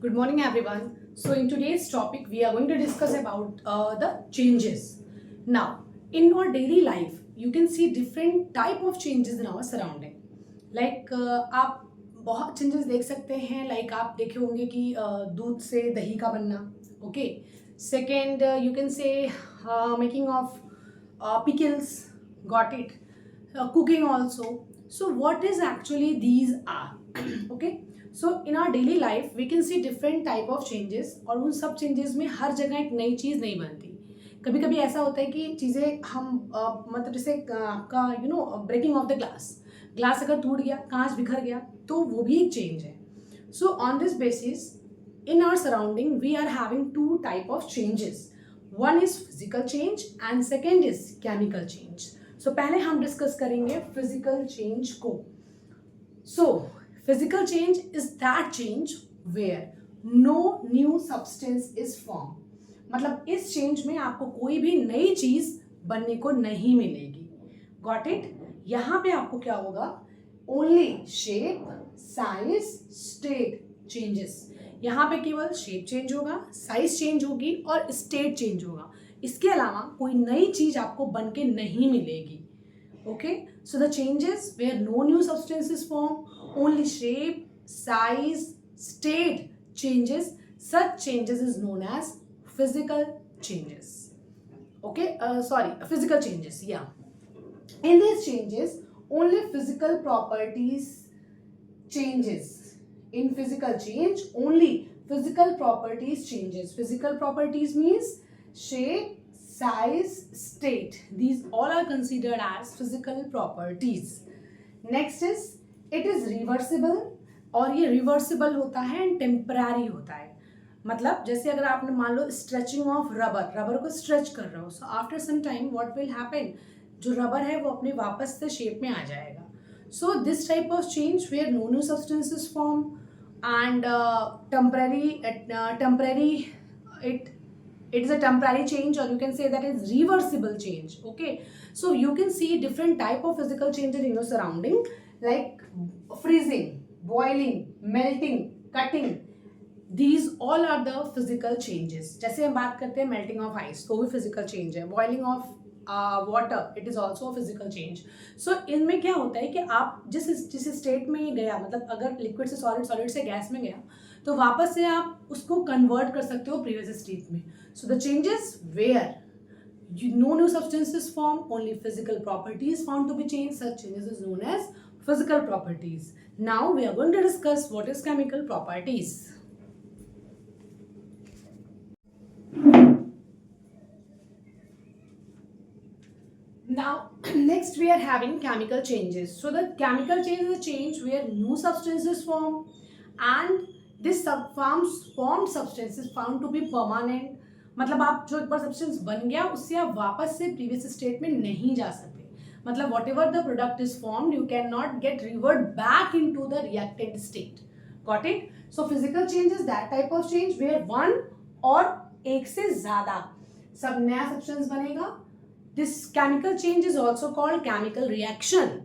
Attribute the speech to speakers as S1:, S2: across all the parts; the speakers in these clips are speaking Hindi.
S1: Good morning, everyone. So, in today's topic, we are going to discuss about the changes. Now, in our daily life, you can see different type of changes in our surrounding. Like आप बहुत changes देख सकते हैं. Like आप देखे होंगे कि दूध से दही का बनना. Okay. Second, you can say making of pickles. Got it. Cooking also. So, what is actually these are? Okay. So in our daily life we can see different type of changes और उन सब चेंजेस में हर जगह एक नई चीज़ नहीं बनती. कभी कभी ऐसा होता है कि चीज़ें हम मतलब जैसे आपका ब्रेकिंग ऑफ द ग्लास अगर टूट गया, कांच बिखर गया, तो वो भी एक चेंज है. So on this basis in our surrounding we are having two type of changes. One is physical change and second is chemical change. So पहले हम डिस्कस करेंगे फिजिकल चेंज को. सो physical change is that change where no new substance is formed. मतलब इस चेंज में आपको कोई भी नई चीज बनने को नहीं मिलेगी. Got it? यहाँ पे आपको क्या होगा? Only shape, size, state changes. यहाँ पे केवल शेप चेंज होगा, साइज चेंज होगी और स्टेट चेंज होगा. इसके अलावा कोई नई चीज आपको बन के नहीं मिलेगी. Okay, so the changes where no new substance is formed, only shape, size, state changes. Such changes is known as physical changes. Okay, physical changes. Yeah. In these changes, only physical properties changes. In physical change, only physical properties changes. Physical properties means shape, size, state. These all are considered as physical properties. Next is it is reversible. और ये रिवर्सिबल होता है एंड टेम्पररी होता है. मतलब जैसे अगर आपने मान लो स्ट्रेचिंग ऑफ रबर को स्ट्रेच कर रहे हो, so after some time what will happen, जो रबर है वो अपने वापस से शेप में आ जाएगा. So this type of change where no new substance is form and temporary it is a temporary change, or you can say that is reversible change. Okay, so you can see different type of physical changes in your surrounding, like freezing, boiling, melting, cutting. These all are the physical changes. जैसे हम बात करते हैं melting of ice, तो भी physical change है. boiling of water, it is also a physical change. So इनमें क्या होता है कि आप जिस स्टेट में गया, मतलब अगर लिक्विड से सॉलिड से गैस में गया, तो वापस से आप उसको कन्वर्ट कर सकते हो प्रीवियस स्टेट में. So the changes where no new substance is formed, only physical properties found to be changed. Such changes is known as physical properties. Now we are going to discuss what is chemical properties. Now next we are having chemical changes. So the chemical change is a change where new substance is formed and this formed substance is found to be permanent. मतलब आप जो एक बार सब्सटेंस बन गया उससे आप वापस से प्रीवियस स्टेट में नहीं जा सकते. मतलब whatever the product is formed you can not get revert back into the reacted state. Got it? So physical change is that type of change where one और एक से ज्यादा सब नया सब्सटेंस बनेगा. This chemical change is also called chemical reaction.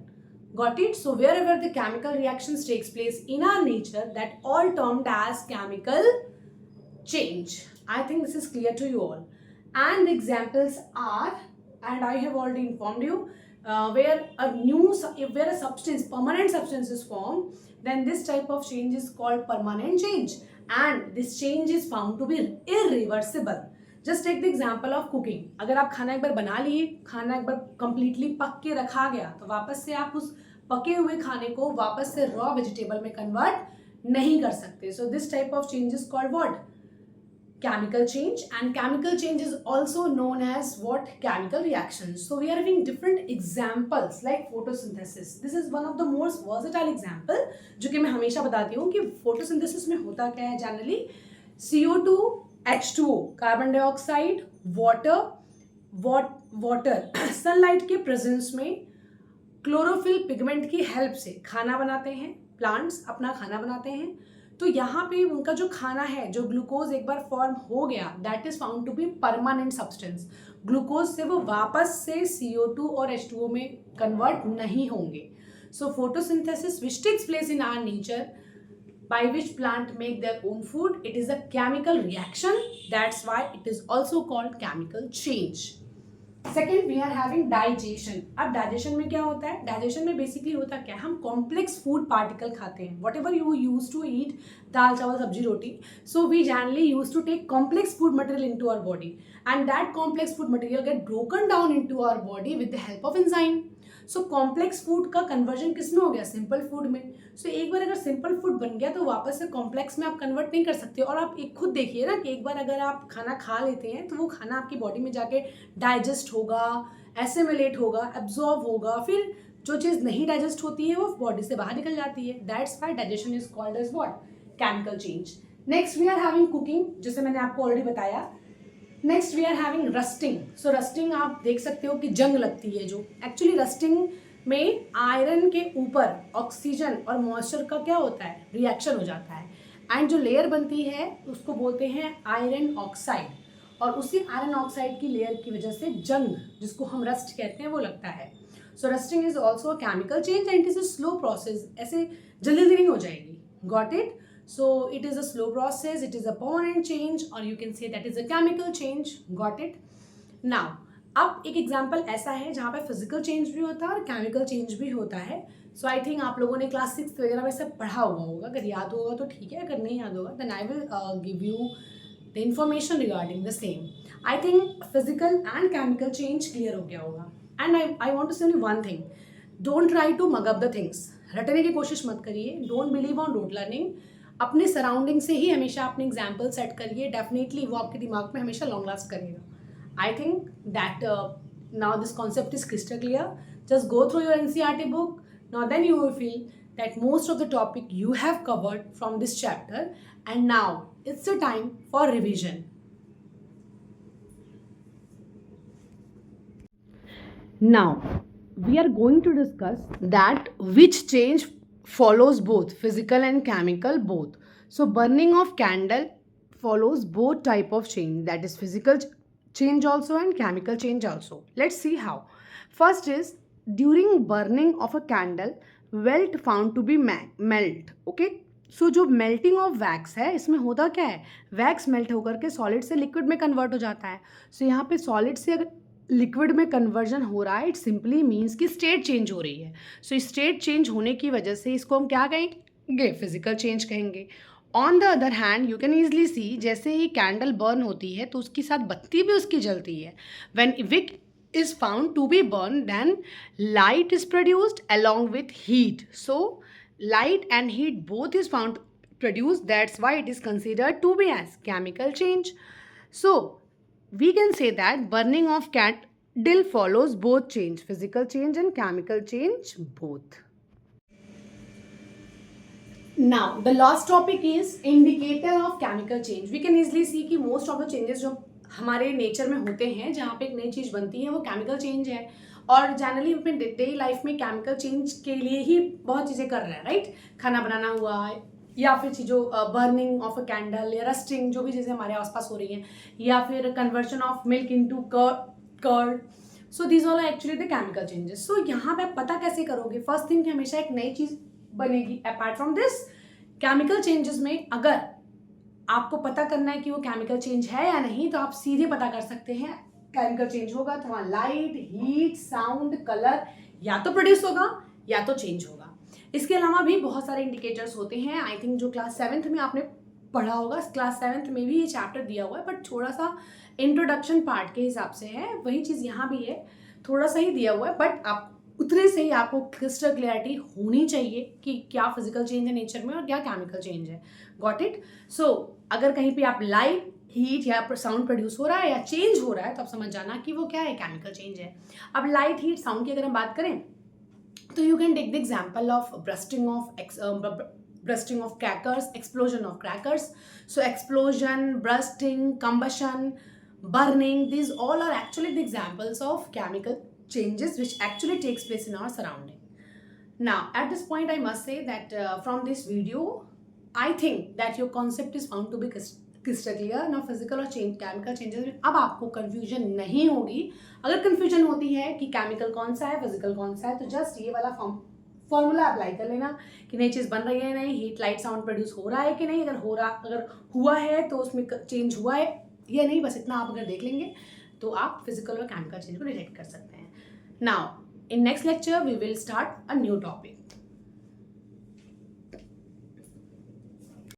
S1: Got it? So wherever the chemical reactions takes place in our nature, that all termed as chemical change. I think this is clear to you all. And the examples are, and I have already informed you, where a substance, permanent substance is formed, then this type of change is called permanent change, and this change is found to be irreversible. Just take the example of cooking. अगर आप खाना एक बार बना लिए, खाना एक बार completely पक के रखा गया, तो वापस से आप उस पके हुए खाने को वापस से रॉ वेजिटेबल में कन्वर्ट नहीं कर सकते. So this type of change is called what? Chemical change. And chemical change is also known as what? Chemical reactions. So we are having different examples like photosynthesis. This is one of the most versatile example जो कि मैं हमेशा बताती हूँ कि photosynthesis में होता क्या है. Generally CO2, H2O, carbon dioxide, water sunlight के प्रेजेंस में क्लोरोफिल पिगमेंट की हेल्प से खाना बनाते हैं. प्लांट्स अपना खाना बनाते हैं. तो यहाँ पे उनका जो खाना है, जो ग्लूकोज एक बार फॉर्म हो गया, that is found to be permanent substance. Glucose से वो वापस से CO2 और H2O में कन्वर्ट नहीं होंगे. So photosynthesis which takes place in our nature by which plant make their own food. It is a chemical reaction. That's why it is also called chemical change. Second we are having digestion. अब डाइजेशन में क्या होता है? डाइजेशन में बेसिकली होता क्या, हम कॉम्प्लेक्स फूड पार्टिकल खाते हैं. Whatever you use to eat, dal chawal sabzi roti, so we generally use to take complex food material into our body, and that complex food material get broken down into our body with the help of enzyme. So complex food का कन्वर्जन किस में हो गया? सिंपल फूड में. सो एक बार अगर सिंपल फूड बन गया तो वापस से कॉम्प्लेक्स में आप कन्वर्ट नहीं कर सकते. और आप एक खुद देखिए ना कि एक बार अगर आप खाना खा लेते हैं तो वो खाना आपकी बॉडी में जाके डाइजेस्ट होगा, एसिमिलेट होगा, एब्जॉर्ब होगा, फिर जो चीज़ नहीं डाइजेस्ट होती है वो बॉडी से बाहर निकल जाती है. That's why digestion is called as what? Chemical change. Next we are having cooking, जैसे मैंने आपको ऑलरेडी बताया. Next we are having rusting. So rusting आप देख सकते हो कि जंग लगती है जो. एक्चुअली रस्टिंग में आयरन के ऊपर ऑक्सीजन और मॉइस्चर का क्या होता है? रिएक्शन हो जाता है, एंड जो लेयर बनती है उसको बोलते हैं आयरन ऑक्साइड. और उसी आयरन ऑक्साइड की लेयर की वजह से जंग, जिसको हम रस्ट कहते हैं, वो लगता है. So rusting is also a chemical change and it is a slow process. ऐसे जल्दी जल्दी नहीं हो जाएगी. Got it? So it is a slow process, it is a permanent change, or you can say that is a chemical change. Got it? Now, अब एक एग्जाम्पल ऐसा है जहाँ पे फिजिकल चेंज भी होता है और केमिकल चेंज भी होता है. सो आई थिंक आप लोगों ने क्लास 6 वगैरह में सब पढ़ा हुआ होगा. अगर याद होगा तो ठीक है, अगर नहीं याद होगा then I will give you the information regarding the same. I think physical and chemical change clear हो गया होगा. And I want to say one thing, don't try to mug up the things. रटने की कोशिश मत करिए. Don't believe on rote learning. अपने सराउंडिंग से ही हमेशा अपने एग्जाम्पल सेट करिए. डेफिनेटली वो आपके दिमाग में हमेशा लॉन्ग लास्ट करेगा. I think that now this concept is crystal clear. Just go through your NCERT book. Now then you will feel that most of the topic you have covered from this chapter, and now it's the time for revision. Now we are going to discuss that which change follows both physical and chemical both. So burning of candle follows both type of change, that is physical change also and chemical change also. Let's see how. First is during burning of a candle, welt found to be melt. Okay, सो जो मेल्टिंग ऑफ वैक्स है इसमें होता क्या है? वैक्स मेल्ट होकर के सॉलिड से लिक्विड में कन्वर्ट हो जाता है. सो यहाँ पे सॉलिड से अगर लिक्विड में कन्वर्जन हो रहा है, इट सिंपली मीन्स कि स्टेट चेंज हो रही है. सो स्टेट चेंज होने की वजह से इसको हम क्या कहेंगे? फिजिकल चेंज कहेंगे. On the other hand you can easily see, जैसे ही कैंडल बर्न होती है तो उसके साथ बत्ती भी उसकी जलती है. When wick is found to be burned, then light is produced along with heat. So light and heat both is found produced. That's why it is considered to be as chemical change. So we can say that burning of candle follows both change, physical change and chemical change both. Now the last topic is indicator of chemical change. We can easily see कि most of the changes जो हमारे नेचर में होते हैं, जहाँ पे एक नई चीज़ बनती है वो केमिकल चेंज है. और जनरली अपने डेली लाइफ में केमिकल चेंज के लिए ही बहुत चीज़ें कर रहे हैं, राइट? खाना बनाना हुआ, या फिर चीज़ों बर्निंग ऑफ अ कैंडल, या रस्टिंग, जो भी चीज़ें हमारे आसपास हो रही हैं, या फिर conversion of milk into curd. So these all are actually the chemical changes. So यहाँ पे पता कैसे करोगे? फर्स्ट थिंग कि हमेशा एक नई चीज़ बनेगी. Apart from this chemical changes में अगर आपको पता करना है कि वो केमिकल चेंज है या नहीं, तो आप सीधे पता कर सकते हैं. केमिकल चेंज होगा तो वहाँ लाइट, हीट, साउंड, कलर या तो प्रोड्यूस होगा या तो चेंज होगा. इसके अलावा भी बहुत सारे इंडिकेटर्स होते हैं. आई थिंक जो क्लास 7th में आपने पढ़ा होगा, क्लास 7th में भी ये चैप्टर दिया हुआ है, बट थोड़ा सा इंट्रोडक्शन पार्ट के हिसाब से है. वही चीज़ यहाँ भी है, थोड़ा सा ही दिया हुआ है, बट आप उतने से ही आपको क्रिस्टल क्लैरिटी होनी चाहिए कि क्या फिजिकल चेंज है नेचर में और क्या केमिकल चेंज है. Got it? सो अगर कहीं पे आप लाइट, हीट या साउंड प्रोड्यूस हो रहा है या चेंज हो रहा है तो आप समझ जाना कि वो क्या है? केमिकल चेंज है. अब लाइट, हीट, साउंड की अगर हम बात करें तो you can take the example of bursting of crackers, explosion of crackers. So explosion, bursting, combustion, burning, these all are actually the examples of chemical changes which actually takes place in our surrounding. Now at this point I must say that from this video I think that your concept is found to be crystal clear. Now physical और chemical changes में अब आपको confusion नहीं होगी. अगर confusion होती है कि chemical कौन सा है, physical कौन सा है, तो just ये वाला फॉर्मूला अप्लाई कर लेना कि नई चीज़ बन रही है नहीं, हीट लाइट साउंड प्रोड्यूस हो रहा है कि नहीं, अगर हुआ है तो उसमें चेंज हुआ है या नहीं, बस इतना आप अगर देख लेंगे तो आप फिजिकल और केमिकल चेंज को डिटेक्ट कर सकते हैं. Now in next lecture we will start a new topic.